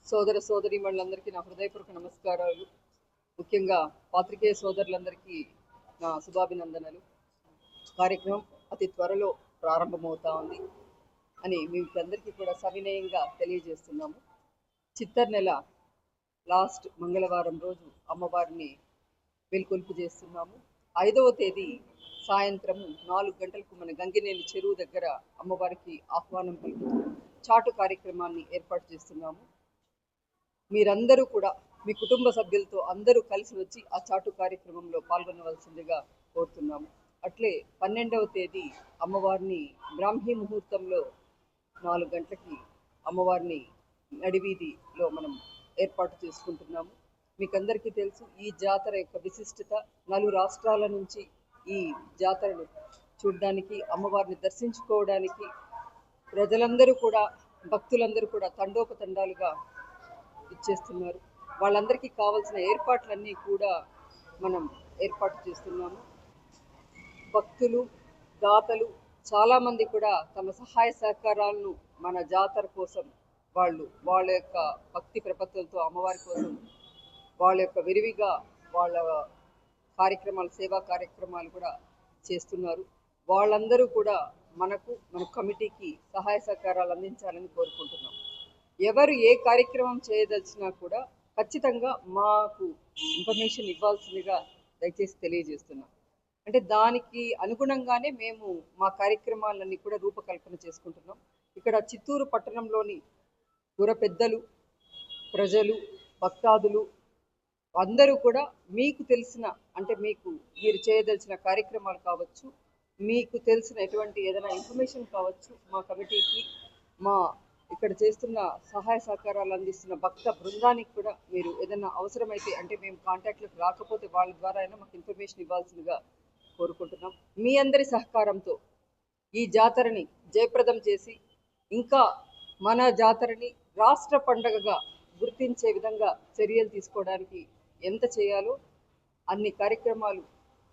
సోదర సోదరీమణులందరికీ నా హృదయపూర్వక నమస్కారాలు. ముఖ్యంగా పాత్రికేయ సోదరులందరికీ నా శుభాభినందనలు. కార్యక్రమం అతి త్వరలో ప్రారంభమవుతా ఉంది అని మీకందరికీ కూడా సవినయంగా తెలియజేస్తున్నాము. చిత్తర్ నెల లాస్ట్ మంగళవారం రోజు అమ్మవారిని వెలుకొల్పు చేస్తున్నాము. 5వ తేదీ సాయంత్రం 4 గంటలకు మన గంగినేని చెరువు దగ్గర అమ్మవారికి ఆహ్వానం పలుకుతూ చాటు కార్యక్రమాన్ని ఏర్పాటు చేస్తున్నాము. మీరందరూ కూడా మీ కుటుంబ సభ్యులతో అందరూ కలిసి వచ్చి ఆ చాటు కార్యక్రమంలో పాల్గొనవలసిందిగా కోరుతున్నాము. అట్లే 12వ తేదీ అమ్మవారిని బ్రాహ్మీ ముహూర్తంలో 4 గంటలకి అమ్మవారిని నడివీధిలో మనం ఏర్పాటు చేసుకుంటున్నాము. మీకందరికీ తెలుసు ఈ జాతర యొక్క విశిష్టత. 4 రాష్ట్రాల నుంచి ఈ జాతరను చూడడానికి, అమ్మవారిని దర్శించుకోవడానికి ప్రజలందరూ కూడా, భక్తులందరూ కూడా తండోపతండాలుగా ఇచ్చేస్తున్నారు. వాళ్ళందరికీ కావాల్సిన ఏర్పాట్లన్నీ కూడా మనం ఏర్పాటు చేస్తున్నాము. భక్తులు, దాతలు చాలామంది కూడా తమ సహాయ సహకారాలను మన జాతర కోసం వాళ్ళ యొక్క భక్తి ప్రపత్తులతో అమ్మవారి కోసం వాళ్ళ యొక్క విరివిగా వాళ్ళ కార్యక్రమాలు, సేవా కార్యక్రమాలు కూడా చేస్తున్నారు. వాళ్ళందరూ కూడా మన కమిటీకి సహాయ సహకారాలు అందించాలని కోరుకుంటున్నాం. ఎవరు ఏ కార్యక్రమం చేయదలిచినా కూడా ఖచ్చితంగా మాకు ఇన్ఫర్మేషన్ ఇవ్వాల్సిందిగా దయచేసి తెలియజేస్తున్నాం. అంటే దానికి అనుగుణంగానే మేము మా కార్యక్రమాలన్నీ కూడా రూపకల్పన చేసుకుంటున్నాం. ఇక్కడ చిత్తూరు పట్టణంలోని పుర పెద్దలు, ప్రజలు, భక్తాదులు అందరూ కూడా మీకు తెలిసిన, అంటే మీరు చేయదలిచిన కార్యక్రమాలు కావచ్చు, మీకు తెలిసిన ఎటువంటి ఏదైనా ఇన్ఫర్మేషన్ కావచ్చు, మా కమిటీకి, మా ఇక్కడ చేస్తున్న సహాయ సహకారాలు అందిస్తున్న భక్త బృందానికి కూడా మీరు ఏదైనా అవసరమైతే, అంటే మేము కాంటాక్ట్లకు రాకపోతే వాళ్ళ ద్వారా అయినా మాకు ఇన్ఫర్మేషన్ ఇవ్వాల్సిందిగా కోరుకుంటున్నాం. మీ అందరి సహకారంతో ఈ జాతరని జయప్రదం చేసి ఇంకా మన జాతరని రాష్ట్ర పండుగగా గుర్తించే విధంగా చర్యలు తీసుకోవడానికి ఎంత చేయాలో అన్ని కార్యక్రమాలు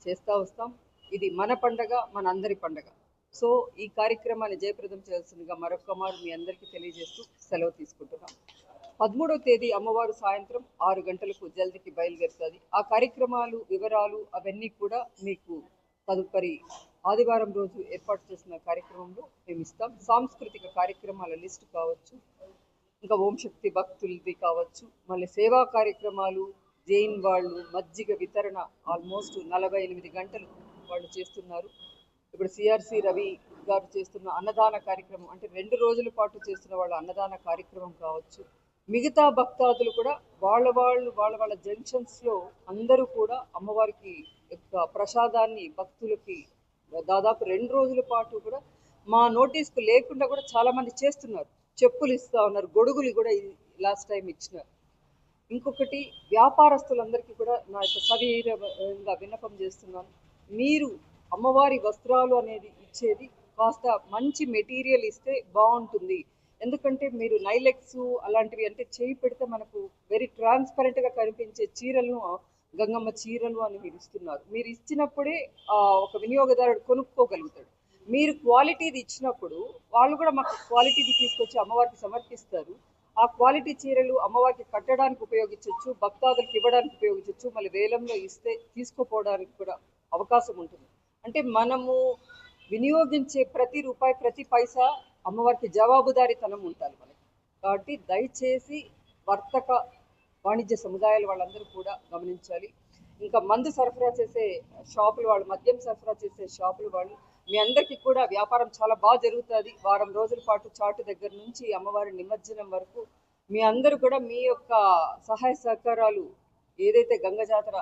చేస్తూ వస్తాం. ఇది మన పండగ, మన అందరి పండగ. సో ఈ కార్యక్రమాన్ని జయప్రదం చేయాల్సిందిగా మరొక మారు మీ అందరికీ తెలియజేస్తూ సెలవు తీసుకుంటున్నాం. 13వ తేదీ అమ్మవారు సాయంత్రం 6 గంటలకు జల్దికి బయలుదేరుతుంది. ఆ కార్యక్రమాలు వివరాలు అవన్నీ కూడా మీకు తదుపరి ఆదివారం రోజు ఏర్పాటు చేసిన కార్యక్రమంలో మేము ఇస్తాం. సాంస్కృతిక కార్యక్రమాల లిస్టు కావచ్చు, ఇంకా ఓం శక్తి భక్తులది కావచ్చు, మళ్ళీ సేవా కార్యక్రమాలు, జైన్ వాళ్ళు మజ్జిగ వితరణ ఆల్మోస్ట్ 48 గంటలు వాళ్ళు చేస్తున్నారు. ఇప్పుడు సిఆర్సి రవి గారు చేస్తున్న అన్నదాన కార్యక్రమం, అంటే 2 రోజుల పాటు చేస్తున్న వాళ్ళ అన్నదాన కార్యక్రమం కావచ్చు. మిగతా భక్తాదులు కూడా వాళ్ళ జంక్షన్స్లో అందరూ కూడా అమ్మవారికి యొక్క ప్రసాదాన్ని భక్తులకి దాదాపు 2 రోజుల పాటు కూడా మా నోటీస్కు లేకుండా కూడా చాలామంది చేస్తున్నారు. చెప్పులు ఇస్తూ ఉన్నారు, గొడుగులు కూడా లాస్ట్ టైం ఇచ్చినారు. ఇంకొకటి, వ్యాపారస్తులందరికీ కూడా నా యొక్క సవినయంగా విన్నపం చేస్తున్నాను. మీరు అమ్మవారి వస్త్రాలు అనేది ఇచ్చేది కాస్త మంచి మెటీరియల్ ఇస్తే బాగుంటుంది. ఎందుకంటే మీరు నైలెక్స్ అలాంటివి అంటే చేయి పెడితే మనకు వెరీ ట్రాన్స్పరెంట్గా కనిపించే చీరలను గంగమ్మ చీరలు అని మీరు ఇస్తున్నారు. మీరు ఇచ్చినప్పుడే ఒక వినియోగదారుడు కొనుక్కోగలుగుతాడు. మీరు క్వాలిటీది ఇచ్చినప్పుడు వాళ్ళు కూడా మాకు క్వాలిటీది తీసుకొచ్చి అమ్మవారికి సమర్పిస్తారు. ఆ క్వాలిటీ చీరలు అమ్మవారికి కట్టడానికి ఉపయోగించవచ్చు, భక్తాదులకు ఇవ్వడానికి ఉపయోగించవచ్చు, మళ్ళీ వేలంలో ఇస్తే తీసుకుపోవడానికి కూడా అవకాశం ఉంటుంది. అంటే మనము వినియోగించే ప్రతి రూపాయి, ప్రతి పైసా అమ్మవారికి జవాబుదారీతనం ఉండాలి మనకి. కాబట్టి దయచేసి వర్తక వాణిజ్య సముదాయాల వాళ్ళందరూ కూడా గమనించాలి. ఇంకా మందు సరఫరా చేసే షాపులు వాళ్ళు, మద్యం సరఫరా చేసే షాపులు వాళ్ళు, మీ అందరికీ కూడా వ్యాపారం చాలా బాగా జరుగుతుంది. వారం రోజుల పాటు చాటు దగ్గర నుంచి అమ్మవారి నిమజ్జనం వరకు మీ అందరూ కూడా మీ యొక్క సహాయ సహకారాలు ఏదైతే గంగ జాతర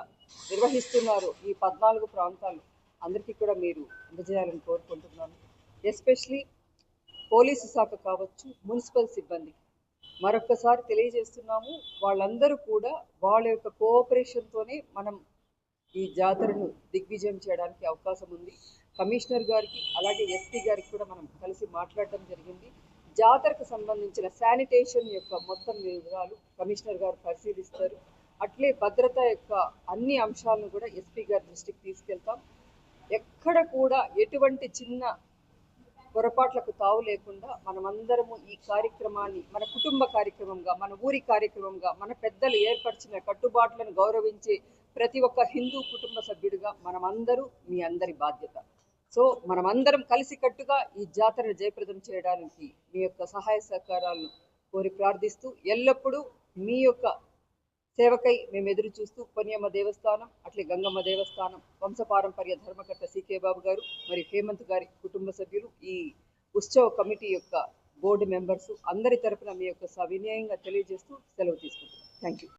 నిర్వహిస్తున్నారో ఈ 14 ప్రాంతాలు అందరికీ కూడా మీరు అందజేయాలని కోరుకుంటున్నాను. ఎస్పెషలీ పోలీసు శాఖ కావచ్చు, మున్సిపల్ సిబ్బంది మరొక్కసారి తెలియజేస్తున్నాము. వాళ్ళందరూ కూడా వాళ్ళ యొక్క కోఆపరేషన్తోనే మనం ఈ జాతరను దిగ్విజయం చేయడానికి అవకాశం ఉంది. కమిషనర్ గారికి అలాగే ఎస్పీ గారికి కూడా మనం కలిసి మాట్లాడటం జరిగింది. జాతరకు సంబంధించిన శానిటేషన్ యొక్క మొత్తం వివరాలు కమిషనర్ గారు పరిశీలిస్తారు. అట్లే భద్రత యొక్క అన్ని అంశాలను కూడా ఎస్పీ గారి దృష్టికి తీసుకెళ్తాం. ఎక్కడ కూడా ఎటువంటి చిన్న పొరపాట్లకు తావు లేకుండా మనమందరము ఈ కార్యక్రమాన్ని మన కుటుంబ కార్యక్రమంగా, మన ఊరి కార్యక్రమంగా, మన పెద్దలు ఏర్పరిచిన కట్టుబాట్లను గౌరవించే ప్రతి ఒక్క హిందూ కుటుంబ సభ్యుడిగా మనమందరూ మీ అందరి బాధ్యత. సో మనమందరం కలిసికట్టుగా ఈ జాతరను జయప్రదం చేయడానికి మీ యొక్క సహాయ సహకారాలను కోరి ప్రార్థిస్తూ ఎల్లప్పుడూ మీ యొక్క సేవకై మేము ఎదురు చూస్తూ పొన్యమ్మ దేవస్థానం, అట్లే గంగమ్మ దేవస్థానం వంశపారంపర్య ధర్మకర్త సికే బాబు గారు మరియు హేమంత్ గారి కుటుంబ సభ్యులు, ఈ ఉత్సవ కమిటీ యొక్క బోర్డు మెంబర్స్ అందరి తరపున మీ యొక్క సవినయంగా తెలియజేస్తూ సెలవు తీసుకుంటున్నాం. Thank you.